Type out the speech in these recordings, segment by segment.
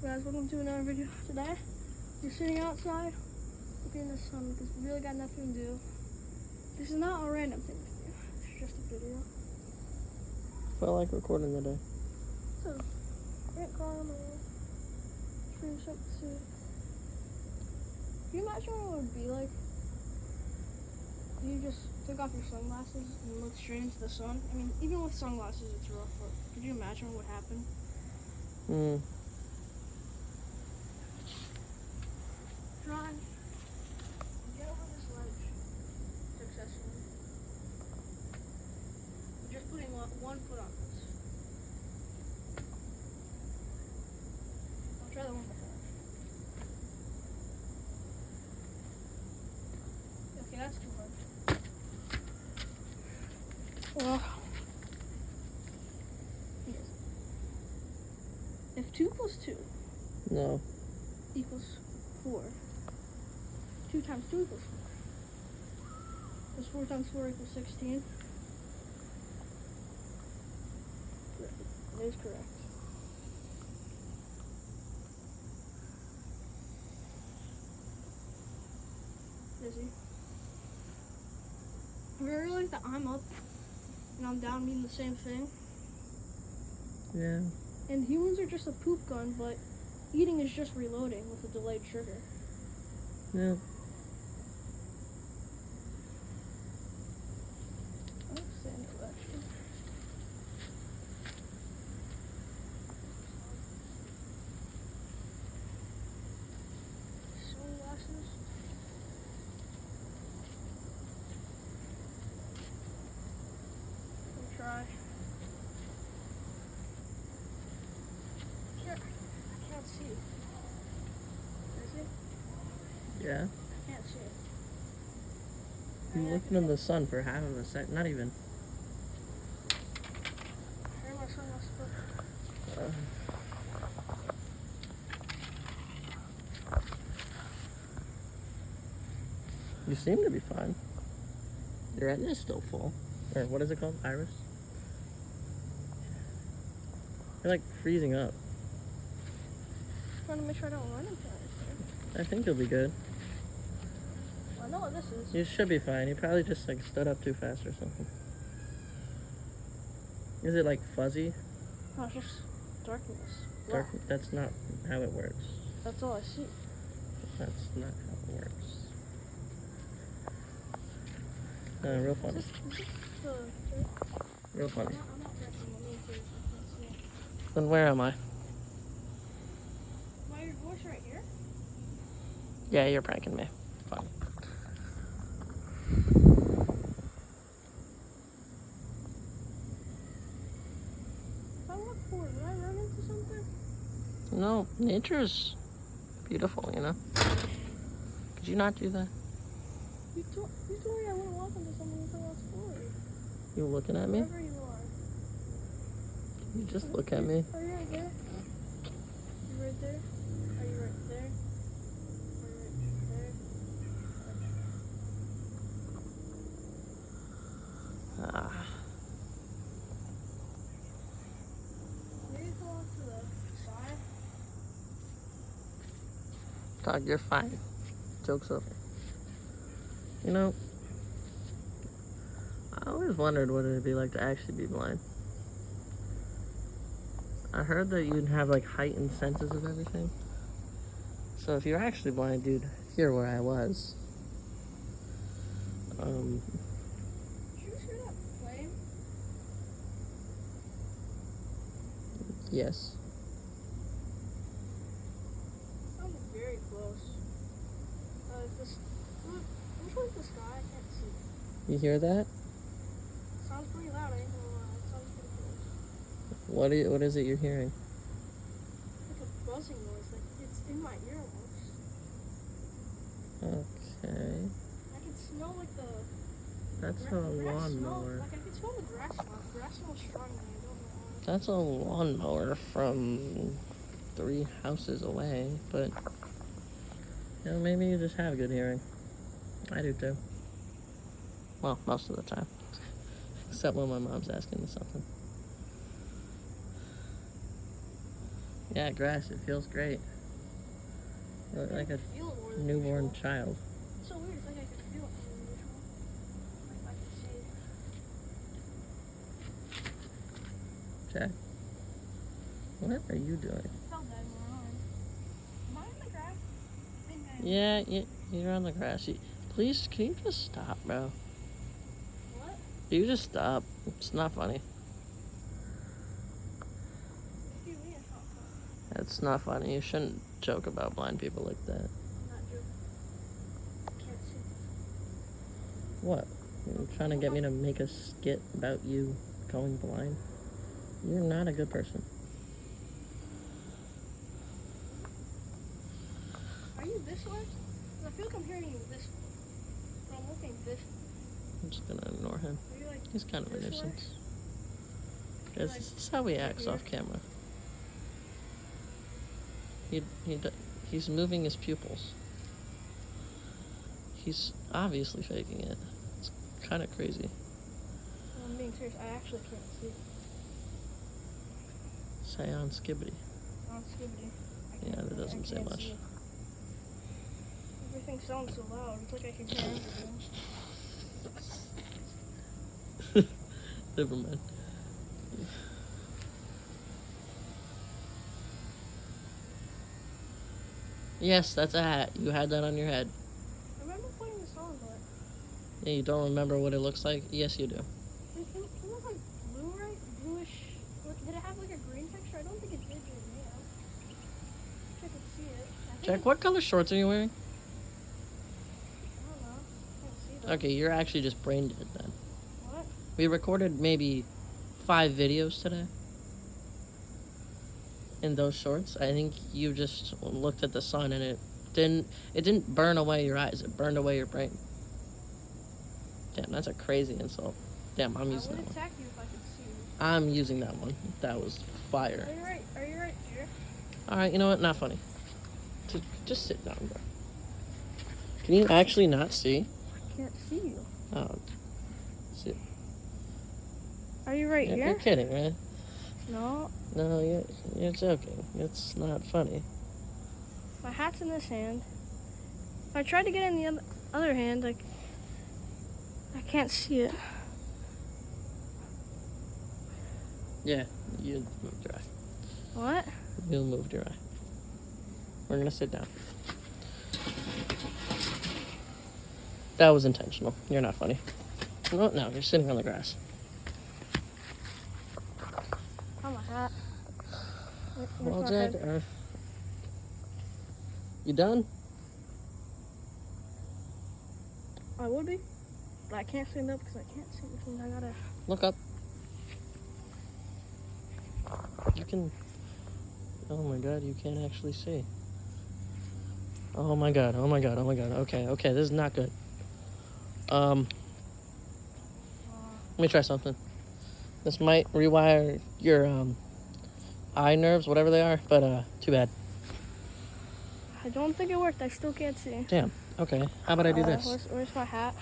Guys, welcome to another video. Today, we're sitting outside looking at the sun because we really got nothing to do. This is not a random thing for you. It's just a video. Felt like recording today. So, rent car on the road. Pretty sick to see. Can you imagine what it would be like if you just took off your sunglasses and looked straight into the sun? I mean, even with sunglasses, it's rough, but could you imagine what would happen? Try and get over this ledge successfully. We're just putting one foot on this. I'll try that one more time. Okay, that's too hard. Well, yes. If 2 plus 2 No. equals 4, 2 times 2 equals 4. Does 4 times 4 equals 16? Correct. That is correct. Busy. Have you realized that I'm up and I'm down mean the same thing? Yeah. And humans are just a poop gun, but eating is just reloading with a delayed trigger. Yeah. Sunglasses. Let me try. Here, I can't see. Can I see? Yeah. I can't see it. You looking in the sun for half of a sec, not even. Where are my sunglasses for? You seem to be fine. Your retina is still full. Or what is it called? Iris? You're like freezing up. Trying to make sure I don't run into anything. I think you'll be good. I know what this is. You should be fine. You probably just like stood up too fast or something. Is it like fuzzy? No, it's just darkness. Dark? Wow. That's not how it works. That's all I see. That's not how it works. Real funny. Is this the... Real funny. I'm not tracking the link here, so I can't see it. Then where am I? Am I your voice right here? Yeah, you're pranking me. Fine. If I look forward, would I run into something? No, nature's beautiful, you know? Could you not do that? You told me I wouldn't walk into something until I was forward. You looking at me? Wherever you are. You just look at me. Are you right there? You right there? Are you right there? Are you right there? Ah, Maybe if I walk to the side. dog, you're fine. Joke's over. You know, I always wondered what it'd be like to actually be blind. I heard that you'd have like heightened senses of everything. So if you're actually blind, dude, here where I was. Did you just hear that plane? Yes. Sounded very close. Which one's the sky? I can't see. You hear that? Sounds pretty loud, I ain't gonna lie. It sounds pretty close. What is it you're hearing? Like a buzzing noise, like it's in my ear almost. Okay. I can smell like the... That's a lawnmower. Like I can smell the grass smell. The grass smells strong to me, I don't know why. That's a lawnmower from 3 houses away, but you know, maybe you just have good hearing. I do too. Well, most of the time. Except when my mom's asking me something. Yeah, grass. It feels great. You look like a feel it more than newborn usual. child. It's so weird. It's like I could feel it more than usual. Like if I could see. Jack, what are you doing? I felt that in my arm. Am I in the grass? I think I am. Yeah, you're on the grass. Please, can you just stop, bro? What? You just stop. It's not funny. What do you mean it's not fun? It's not funny. You shouldn't joke about blind people like that. I'm not joking. I can't see. What? You're trying to get me to make a skit about you going blind? You're not a good person. Are you this way? 'Cause I feel like I'm hearing you this way. But I'm looking this way. I'm just gonna ignore him. Are you like He's kind of a this way? nuisance. Guys, this is how he acts off camera. He's moving his pupils. He's obviously faking it. It's kind of crazy. No, I'm being serious. I actually can't see. Say on skibbity. On Skibbity. Yeah, that doesn't say much. See. Everything sounds so loud. It's like I can hear everything. Never mind. Yes, that's a hat. You had that on your head. I remember playing this song, but Yeah, you don't remember what it looks like? Yes, you do. it was like blue, right? Bluish. Did it have like a green texture? I don't think it did. Yeah. I could see it. I think Jack, what color shorts are you wearing? I don't know. I can't see them. Okay, you're actually just brain dead then. What? We recorded maybe 5 videos today. In those shorts, I think you just looked at the sun and it didn't burn away your eyes. It burned away your brain. Damn, that's a crazy insult. Damn, I'm I using would that one. attack you if I could see you. I'm using that one. That was fire. Are you right? Are you right here? All right, you know what? Not funny. Just sit down, bro. Can you actually not see? I can't see you. Oh, sit. Are you right You're here? kidding, right? No. No, you're joking. It's not funny. My hat's in this hand. If I tried to get it in the other hand, like, I can't see it. Yeah, you moved your eye. What? You moved your eye. We're gonna sit down. That was intentional. You're not funny. No, you're sitting on the grass. Oh, my hat. Where's Well, my Jack, head? you done? I would be, but I can't stand up because I can't see which one I gotta. Look up. You can. Oh my god, you can't actually see. Oh my god. Okay, this is not good. Let me try something. This might rewire your eye nerves, whatever they are, but too bad. I don't think it worked. I still can't see. Damn. Okay. How about I do this? Where's my hat?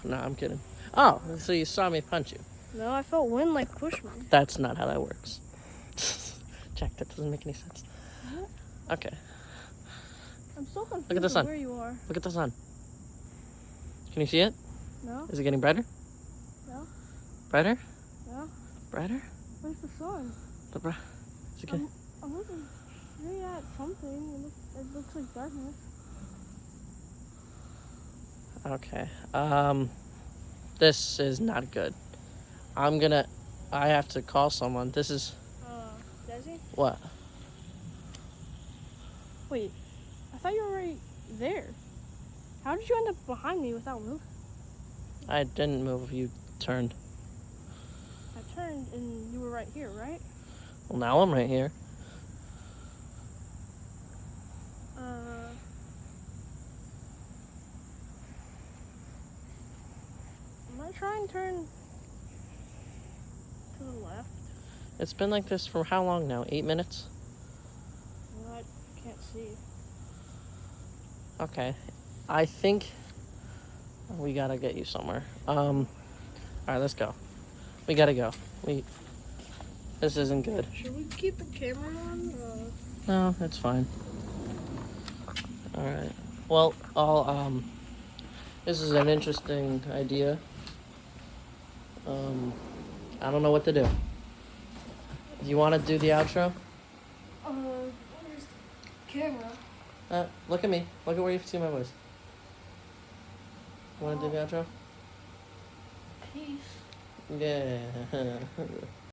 Nah, I'm kidding. Oh, so you saw me punch you. No, I felt wind like push me. That's not how that works. Jack, that doesn't make any sense. What? Okay. I'm so confused Look at the sun. where you are. Look at the sun. Can you see it? No? Is it getting brighter? No? Brighter? No? Brighter? Where's the sun? Is it good? I'm looking straight at something. It looks like darkness. Okay. This is not good. I have to call someone. This is... Desi? What? Wait, I thought you were right there. How did you end up behind me without moving? I didn't move. You turned. I turned and you were right here, right? Well, now I'm right here. Am I trying to turn to the left? It's been like this for how long now? 8 minutes? Well, I can't see. Okay. I think we gotta get you somewhere. Alright, let's go. We gotta go. This isn't good. Should we keep the camera on? No, it's fine. All right. Well, this is an interesting idea. I don't know what to do. Do you want to do the outro? Where's the camera? Look at me. Look at where you see my voice. You want to do the outro? Peace. Yeah.